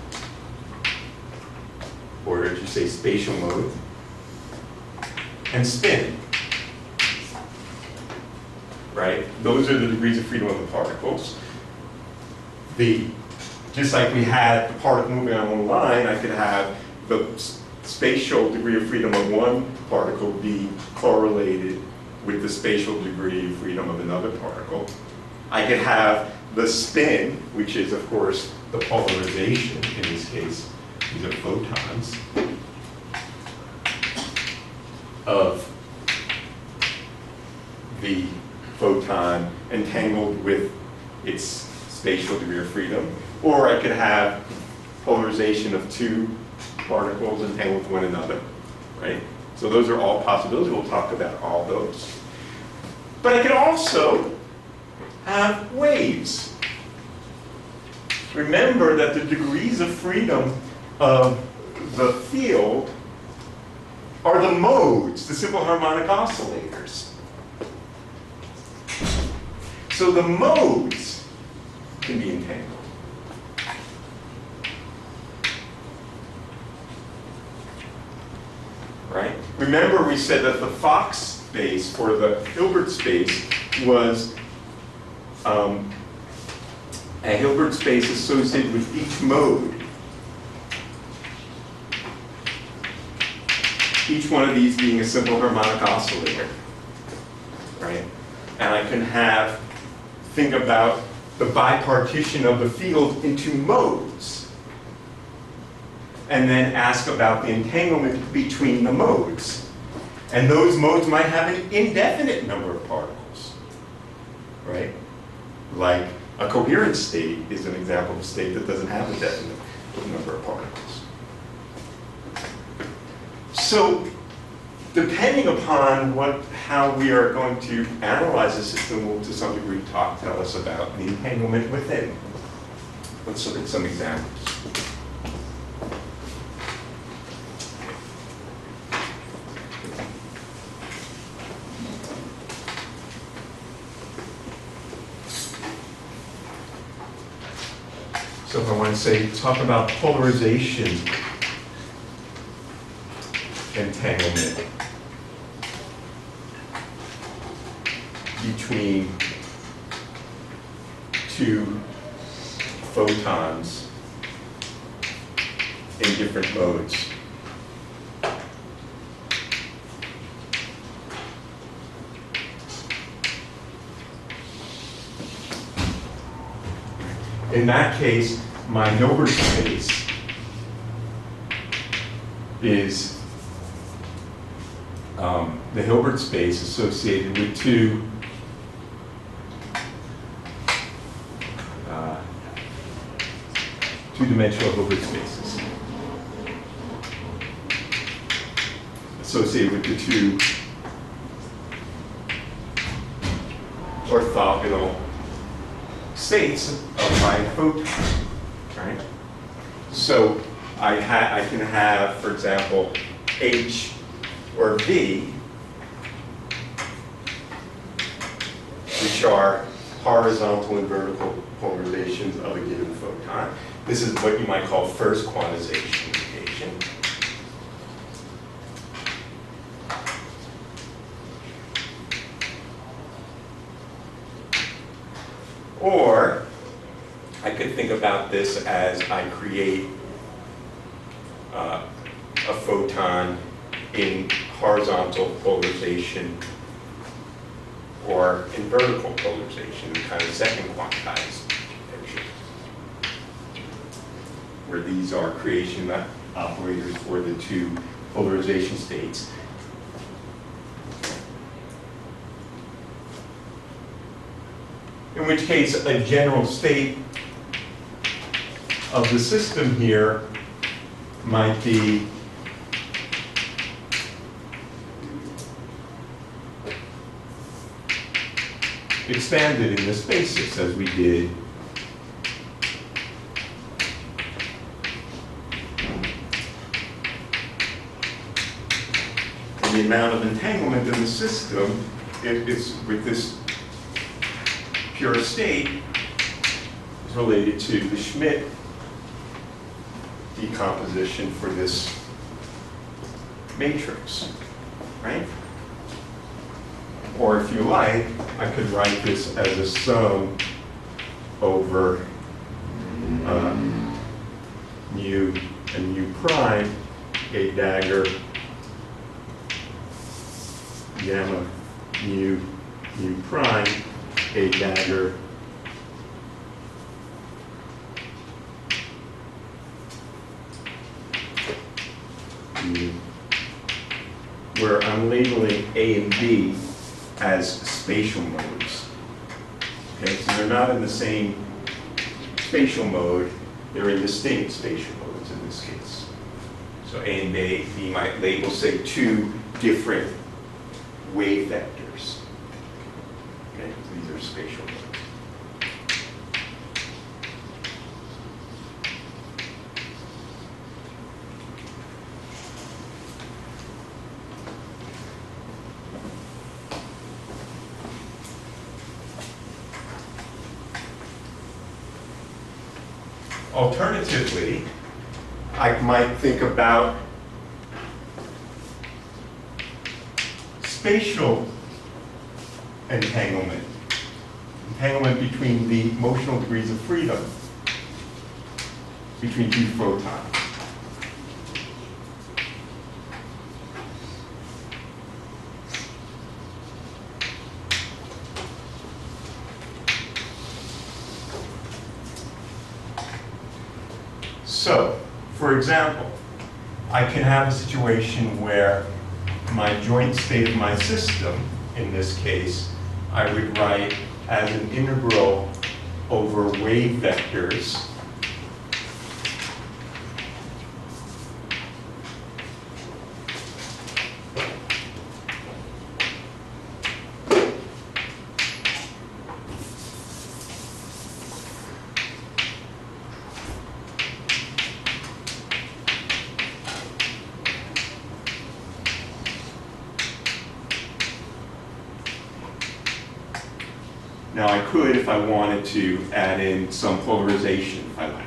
or as you say, spatial mode, and spin. Right? Those are the degrees of freedom of the particles. Just like we had the particle moving on one line, I could have the spatial degree of freedom of one particle be correlated with the spatial degree of freedom of another particle. I could have the spin, which is, of course, the polarization, in this case, these are photons, of the photon entangled with its spatial degree of freedom. Or I could have polarization of two particles entangled with one another, right? So those are all possibilities. We'll talk about all those. But I could also have waves. Remember that the degrees of freedom of the field are the modes, the simple harmonic oscillators. So the modes can be entangled. Right? Remember we said that the Fox space, or the Hilbert space, was a Hilbert space associated with each mode. Each one of these being a simple harmonic oscillator. Right? And I can think about the bipartition of the field into modes, and then ask about the entanglement between the modes. And those modes might have an indefinite number of particles, right? Like a coherent state is an example of a state that doesn't have a definite number of particles. So, depending upon how we are going to analyze the system, will to some degree tell us about the entanglement within. Let's look at some examples. So if I want to talk about polarization entanglement between two photons in different modes. In that case, my Hilbert space is the Hilbert space associated with two two-dimensional Hilbert spaces associated with the two orthogonal states of my photon, right? So I can have, for example, H or V, which are horizontal and vertical polarizations of a given photon. This is what you might call first quantization indication. Or I could think about this as I create a photon in horizontal polarization or in vertical polarization, kind of second quantized picture. where these are creation operators for the two polarization states. In which case, a general state of the system here might be expanded in this basis, as we did and the amount of entanglement in the system is with this pure state is related to the Schmidt decomposition for this matrix, right? Or if you like, I could write this as a sum over mu and mu prime, a dagger, gamma mu prime, a dagger, mu, where I'm labeling A and B as spatial modes. Okay, so they're not in the same spatial mode, they're in distinct spatial modes in this case. So A and B might label, say, two different wave vectors. Okay, so these are spatial modes. Alternatively, I might think about spatial entanglement, entanglement between the motional degrees of freedom between two photons. So, for example, I can have a situation where my joint state of my system, in this case, I would write as an integral over wave vectors Now I could, if I wanted to, add in some polarization if I like.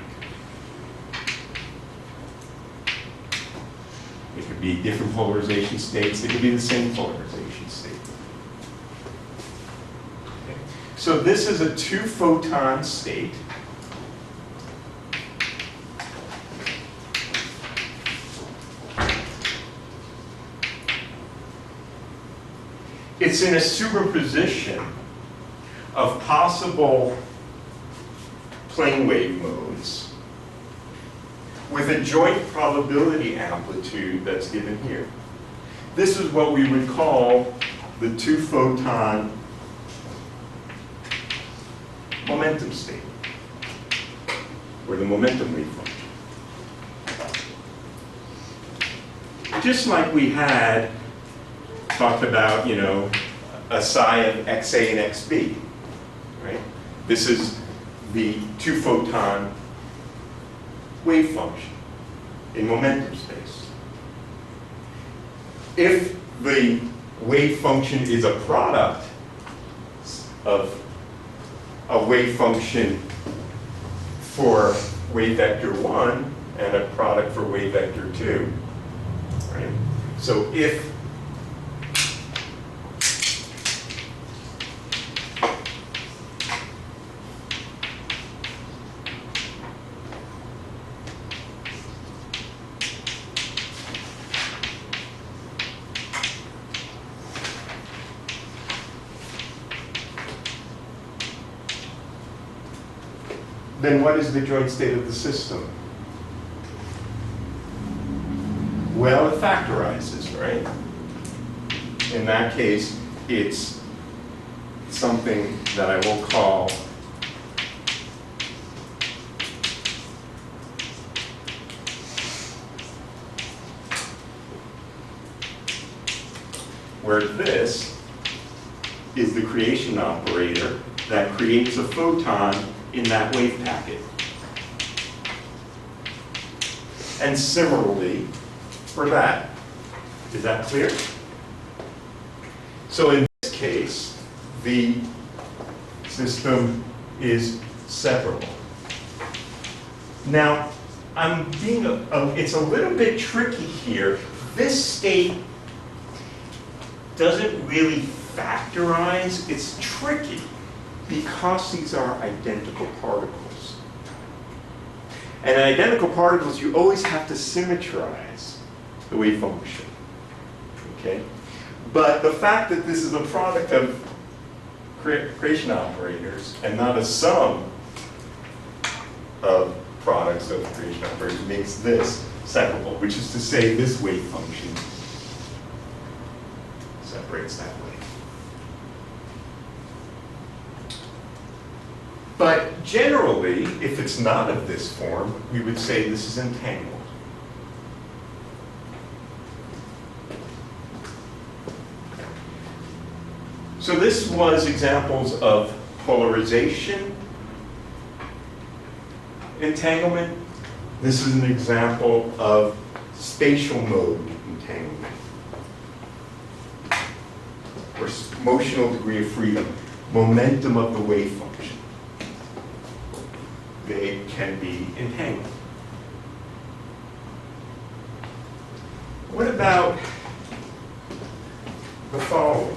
It could be different polarization states, it could be the same polarization state. Okay. So this is a two-photon state. It's in a superposition of possible plane wave modes with a joint probability amplitude that's given here. This is what we would call the two-photon momentum state, or the momentum wave function. Just like we had talked about, you know, a psi of xa and xb. Right? This is the two-photon wave function in momentum space. If the wave function is a product of a wave function for wave vector 1 and a product for wave vector 2, right? So if then what is the joint state of the system? Well, it factorizes, right? In that case, it's something that I will call where this is the creation operator that creates a photon in that wave packet. And similarly for that. Is that clear? So in this case, the system is separable. Now, I'm being it's a little bit tricky here. This state doesn't really factorize. It's tricky because these are identical particles. And in identical particles, you always have to symmetrize the wave function. Okay? But the fact that this is a product of creation operators and not a sum of products of creation operators makes this separable, which is to say this wave function separates that way. But generally, if it's not of this form, we would say this is entangled. So this was examples of polarization entanglement. This is an example of spatial mode entanglement, or motional degree of freedom, momentum of the wave function. They can be entangled. What about the following?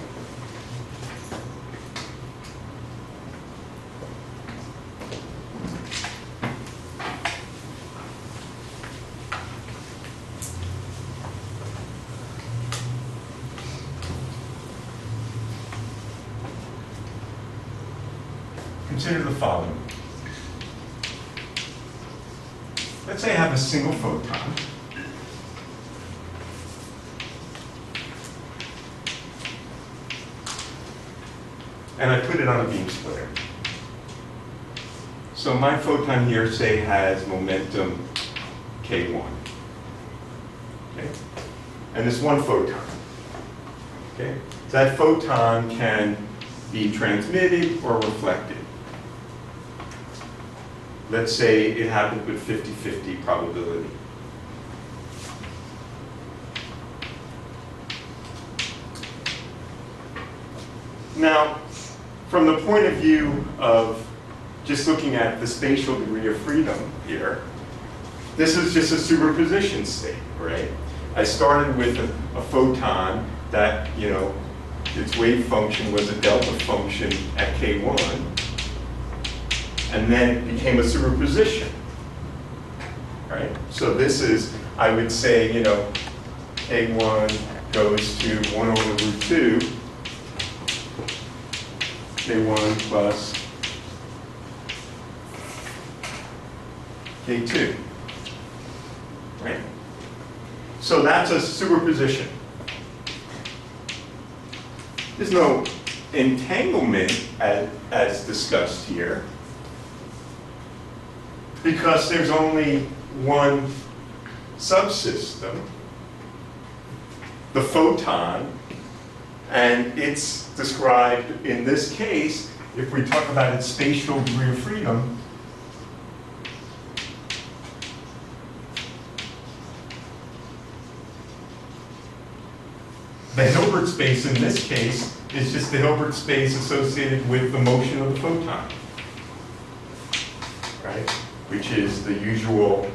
Consider the following. Let's say I have a single photon. And I put it on a beam splitter. So my photon here, say, has momentum K1. Okay? And this one photon. Okay? So that photon can be transmitted or reflected. Let's say it happens with 50-50 probability. Now, from the point of view of just looking at the spatial degree of freedom here, this is just a superposition state, right? I started with a photon that, you know, its wave function was a delta function at K1. And then it became a superposition, right? So this is, I would say, you know, K1 goes to 1 over root 2, K1 plus K2, right? So that's a superposition. There's no entanglement as discussed here, because there's only one subsystem, the photon, and it's described in this case, if we talk about its spatial degree of freedom, the Hilbert space in this case is just the Hilbert space associated with the motion of the photon, right? Which is the usual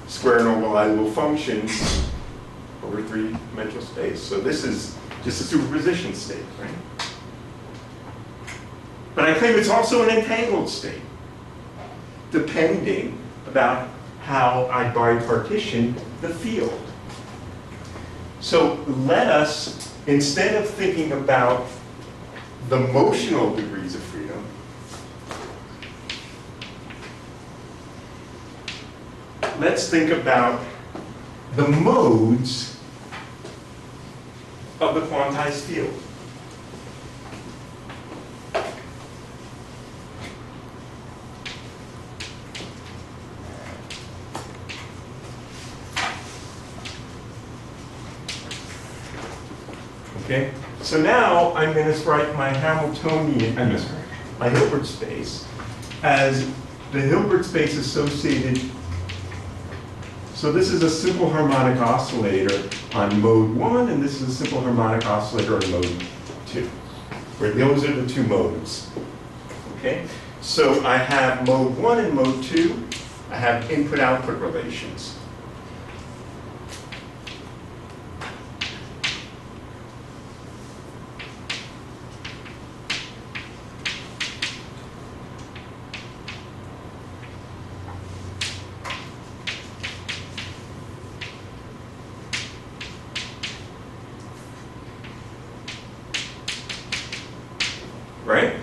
square normalizable functions over three-dimensional space. So this is just a superposition state, right? But I claim it's also an entangled state, depending about how I bipartition the field. So let us, instead of thinking about the motional degrees of freedom, let's think about the modes of the quantized field. Okay, so now I'm going to write my Hamiltonian, my Hilbert space as the Hilbert space associated. So this is a simple harmonic oscillator on mode 1, and this is a simple harmonic oscillator on mode 2. Where those are the two modes. Okay, so I have mode 1 and mode 2. I have input-output relations. Right?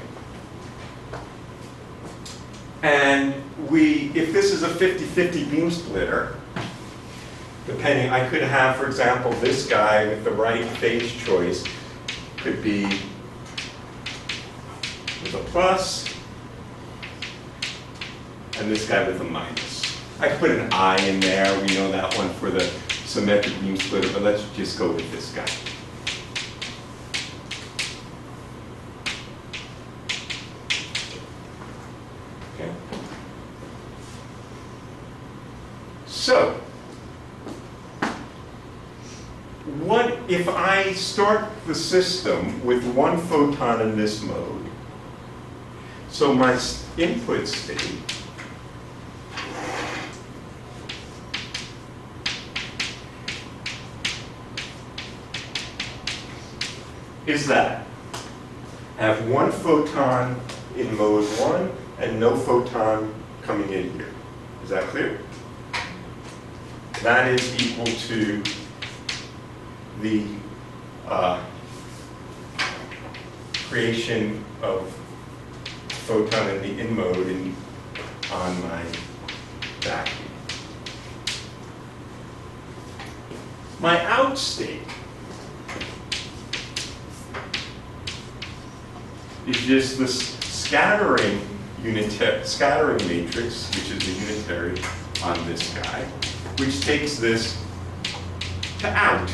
And if this is a 50-50 beam splitter, depending, I could have, for example, this guy with the right phase choice could be with a plus, and this guy with a minus. I could put an I in there, we know that one for the symmetric beam splitter, but let's just go with this guy. So, what if I start the system with one photon in this mode? So my input state is that I have one photon in mode 1 and no photon coming in here. Is that clear? That is equal to the creation of photon in the in mode on my vacuum. My out state is just this scattering matrix, which is the unitary on this guy, which takes this to out.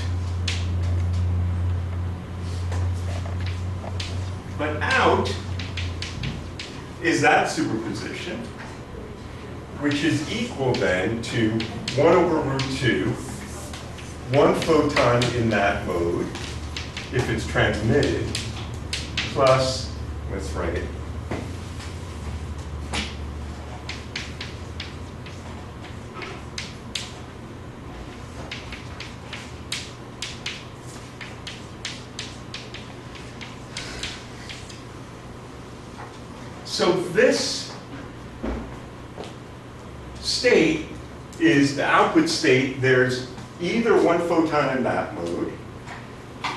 But out is that superposition, which is equal then to 1 over root 2, one photon in that mode, if it's transmitted, plus, let's write it, so this state is the output state. There's either one photon in that mode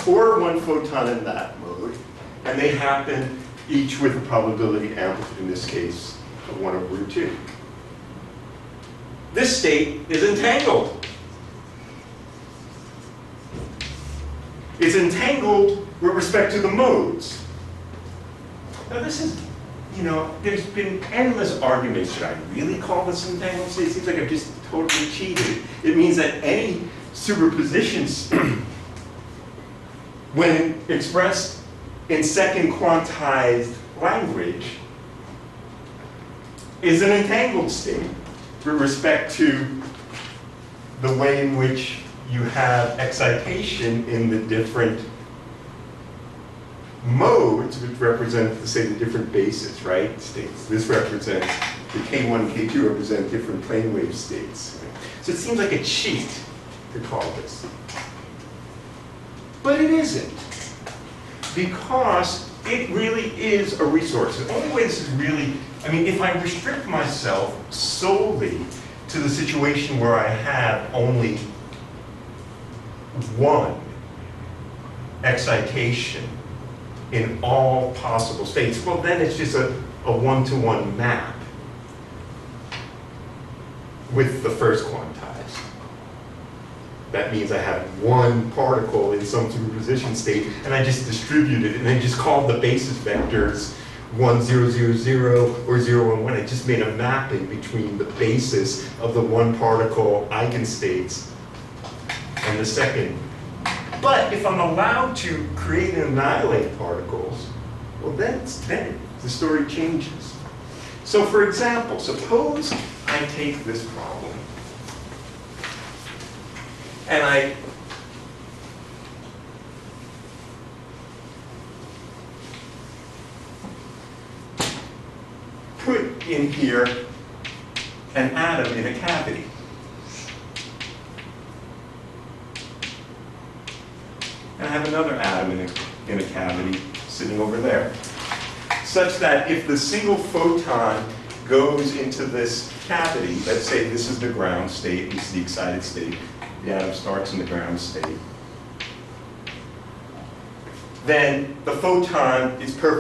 or one photon in that mode, and they happen each with a probability amplitude, in this case, of 1 over root 2. This state is entangled. It's entangled with respect to the modes. Now this is, there's been endless arguments. Should I really call this entangled state? It seems like I've just totally cheated. It means that any superposition state, when expressed in second quantized language, is an entangled state with respect to the way in which you have excitation in the different modes, which represent, say, the different basis, right, states. This represents, the K1 and K2 represent different plane wave states. So it seems like a cheat to call this. But it isn't, because it really is a resource. The only way this is really, if I restrict myself solely to the situation where I have only one excitation in all possible states, well, then it's just a one-to-one map with the first quantized. That means I have one particle in some superposition state, and I just distribute it, and I just call the basis vectors 1, 0, 0, 0, or 0, 1, 1. I just made a mapping between the basis of the one particle eigenstates and the second. But if I'm allowed to create and annihilate particles, well, then the story changes. So for example, suppose I take this problem and I put in here an atom in a cavity. And I have another atom in a cavity sitting over there. Such that if the single photon goes into this cavity, let's say this is the ground state, this is the excited state, the atom starts in the ground state, then the photon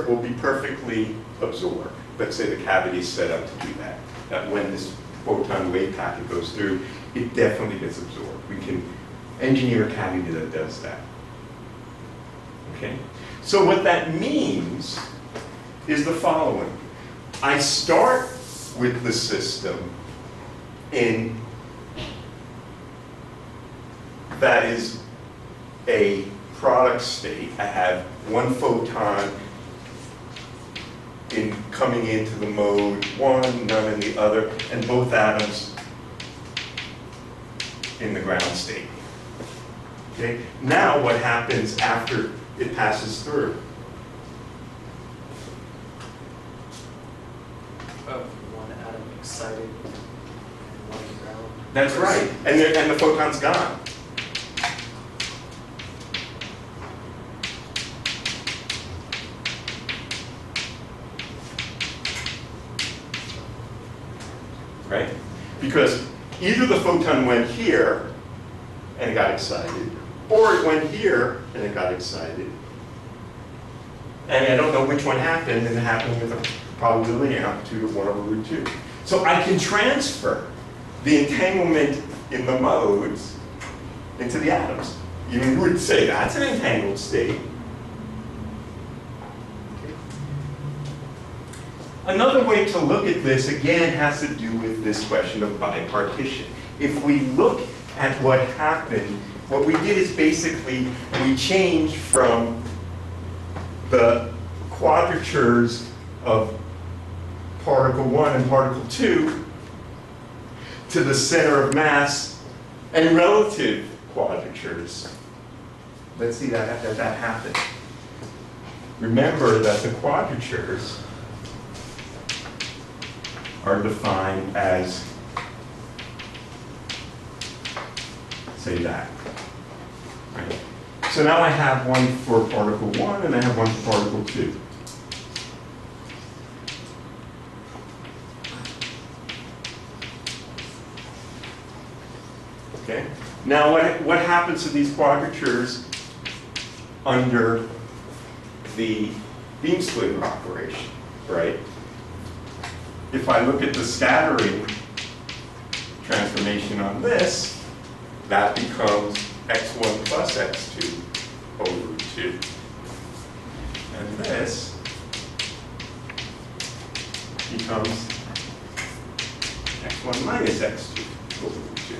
will be perfectly absorbed. Let's say the cavity is set up to do that. That when this photon wave packet goes through, it definitely gets absorbed. We can engineer a cavity that does that. Okay? So what that means is the following. I start with the system that is a product state. I have one photon coming into the mode 1, none in the other, and both atoms in the ground state. Okay? Now what happens after it passes through? One atom excited and one ground. That's right. And the photon's gone. Right? Because either the photon went here and it got excited, or it went here and it got excited. And I don't know which one happened, and it happened with a probability amplitude of 1 over root 2. So I can transfer the entanglement in the modes into the atoms. You would say that's an entangled state. Okay. Another way to look at this, again, has to do with this question of bipartition. If we look at what happened, what we did is basically we changed from the quadratures of particle 1 and particle 2 to the center of mass and relative quadratures. Let's see that happen. Remember that the quadratures are defined as, say that. Right? So now I have one for particle 1 and I have one for particle 2. Okay? Now what happens to these quadratures under the beam splitter operation, right? If I look at the scattering transformation on this, that becomes x1 plus x2 over 2. And this becomes x1 minus x2 over 2.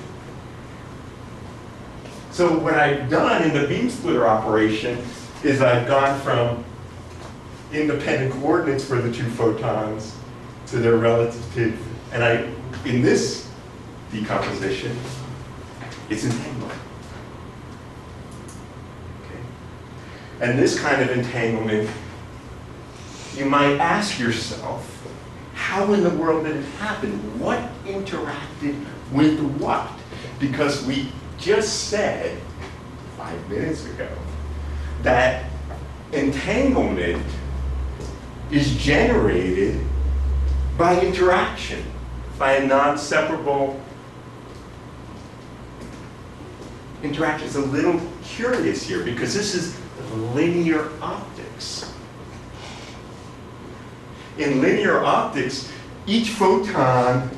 So what I've done in the beam splitter operation is I've gone from independent coordinates for the two photons to their relative, and in this decomposition, it's entanglement. Okay? And this kind of entanglement, you might ask yourself, how in the world did it happen? What interacted with what? Because we just said 5 minutes ago that entanglement is generated by interaction, by a non-separable interaction. It's a little curious here because this is linear optics. In linear optics, each photon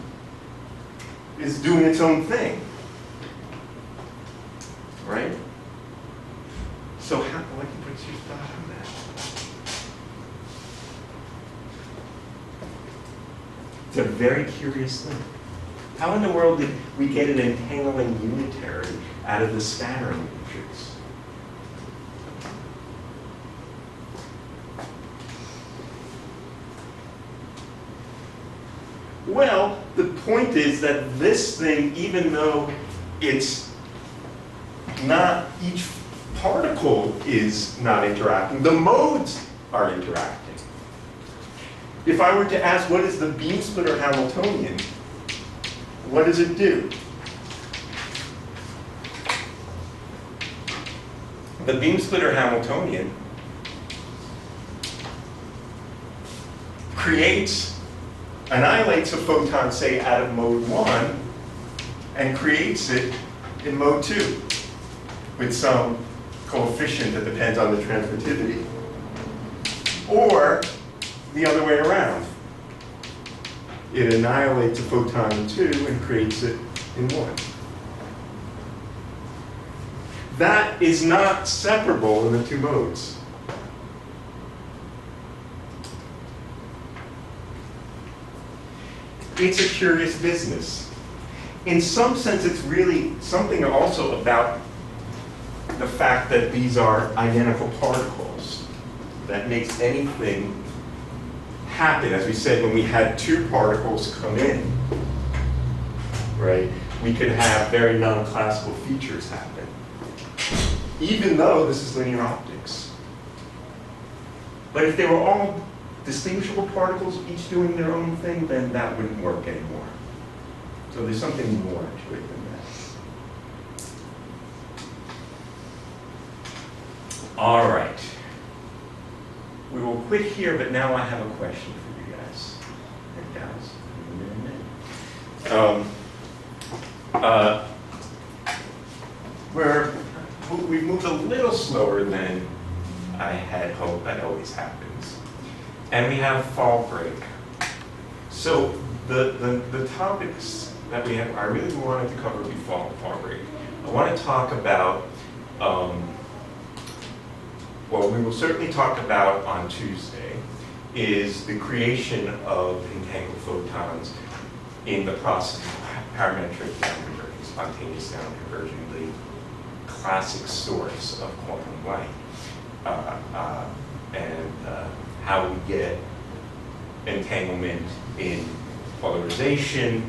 is doing its own thing. right? So what's your thought on that? It's a very curious thing. How in the world did we get an entangling unitary out of the scattering matrix? Well, the point is that this thing, even though it's not, each particle is not interacting, the modes are interacting. If I were to ask what is the beam splitter Hamiltonian, what does it do? The beam splitter Hamiltonian annihilates a photon, say, out of mode 1 and creates it in mode 2 with some coefficient that depends on the transmittivity. Or the other way around. It annihilates a photon in 2 and creates it in 1. That is not separable in the two modes. It's a curious business. In some sense, it's really something also about the fact that these are identical particles that makes anything happen. As we said, when we had two particles come in, right, we could have very non-classical features happen, even though this is linear optics. But if they were all distinguishable particles, each doing their own thing, then that wouldn't work anymore. So there's something more to it than that. All right. We will quit here, but now I have a question for you guys and gals. We've moved a little slower than I had hoped. That always happens. And we have fall break. So the topics that we have, I really wanted to cover before fall break. I want to talk about, well, we will certainly talk about on Tuesday, is the creation of entangled photons in the process of parametric down conversion, spontaneous down conversion, the classic source of quantum light, and how we get entanglement in polarization,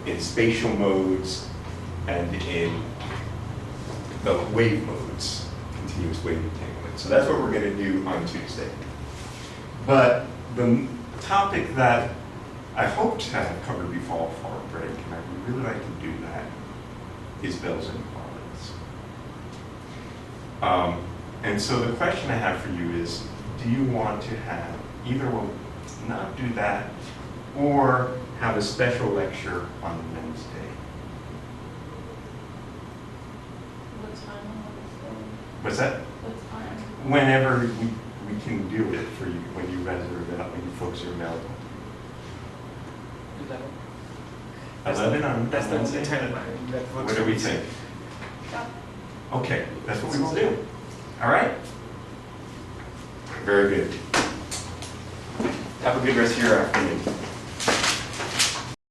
in spatial modes, and in the wave modes, continuous wave entanglement. So that's what we're going to do on Tuesday. But the topic that I hope to have covered before fall break, and I would really like to do that, is Bell's inequalities. And so the question I have for you is, do you want to have, either we'll not do that, or have a special lecture on Wednesday? What time on Wednesday? What's that? What time? Whenever we can do it for you, when you guys are available, when you folks are available. 11 on That's the Wednesday? time. What do we think? Yeah. Okay, that's what we will do. All right? Very good. Have a good rest of your afternoon.